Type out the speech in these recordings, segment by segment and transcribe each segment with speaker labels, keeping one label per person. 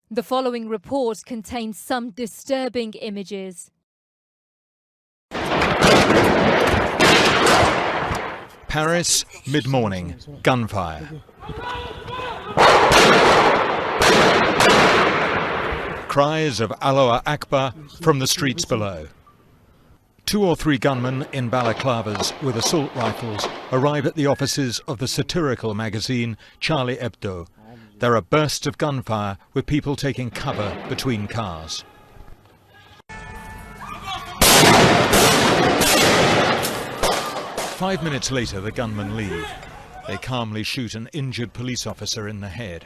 Speaker 1: The following report contains some disturbing images.
Speaker 2: Paris, mid-morning, gunfire. Cries of Allah Akbar from the streets below. 2 or 3 gunmen in balaclavas with assault rifles arrive at the offices of the satirical magazine Charlie Hebdo. There are bursts of gunfire with people taking cover between cars. Five minutes later, the gunmen leave. They calmly shoot an injured police officer in the head.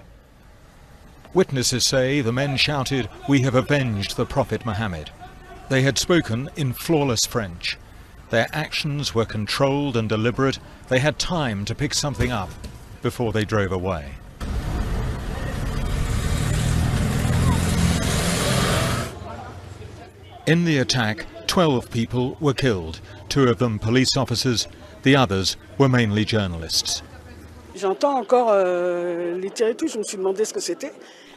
Speaker 2: Witnesses say the men shouted, "We have avenged the Prophet Muhammad." They had spoken in flawless French. Their actions were controlled and deliberate. They had time to pick something up before they drove away. In the attack, 12 people were killed, 2 of them police officers, the others were mainly journalists.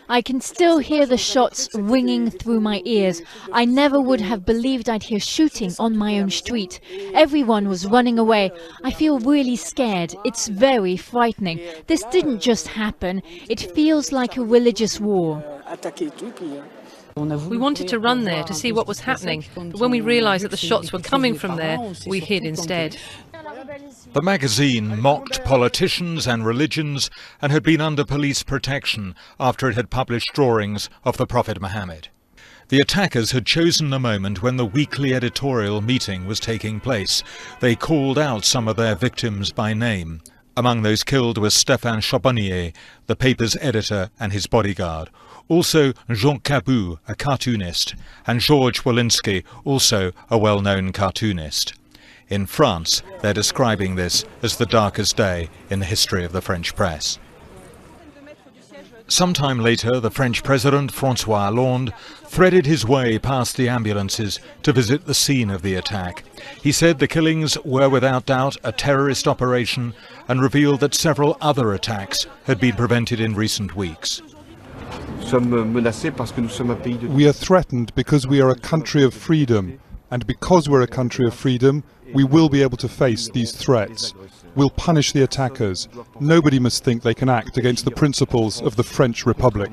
Speaker 3: I can still hear the shots ringing through my ears. I never would have believed I'd hear shooting on my own street. Everyone was running away. I feel really scared. It's very frightening. This didn't just happen. It feels like a religious war.
Speaker 4: We wanted to run there to see what was happening, but when we realised that the shots were coming from there, we hid instead.
Speaker 2: The magazine mocked politicians and religions and had been under police protection after it had published drawings of the Prophet Muhammad. The attackers had chosen the moment when the weekly editorial meeting was taking place. They called out some of their victims by name. Among those killed was Stéphane Charbonnier, the paper's editor and his bodyguard. Also Jean Cabou, a cartoonist, and Georges Wolinski, also a well-known cartoonist. In France, they're describing this as the darkest day in the history of the French press. Sometime later, the French President Francois Hollande threaded his way past the ambulances to visit the scene of the attack. He said the killings were without doubt a terrorist operation and revealed that several other attacks had been prevented in recent weeks.
Speaker 5: We are threatened because we are a country of freedom, and because we're a country of freedom, we will be able to face these threats. We'll punish the attackers. Nobody must think they can act against the principles of the French Republic.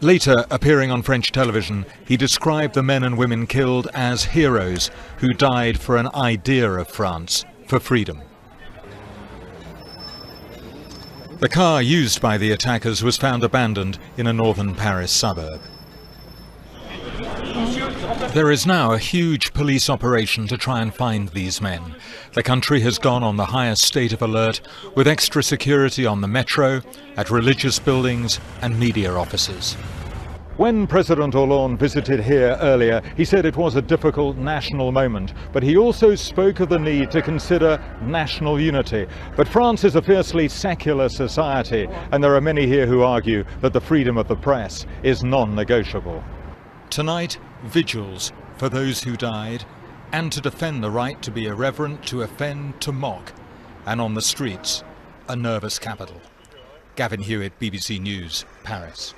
Speaker 2: Later, appearing on French television, he described the men and women killed as heroes who died for an idea of France, for freedom. The car used by the attackers was found abandoned in a northern Paris suburb. There is now a huge police operation to try and find these men. The country has gone on the highest state of alert, with extra security on the metro, at religious buildings and media offices. When President Hollande visited here earlier, he said it was a difficult national moment, but he also spoke of the need to consider national unity. But France is a fiercely secular society, and there are many here who argue that the freedom of the press is non-negotiable. Tonight, vigils for those who died, and to defend the right to be irreverent, to offend, to mock, and on the streets, a nervous capital. Gavin Hewitt, BBC News, Paris.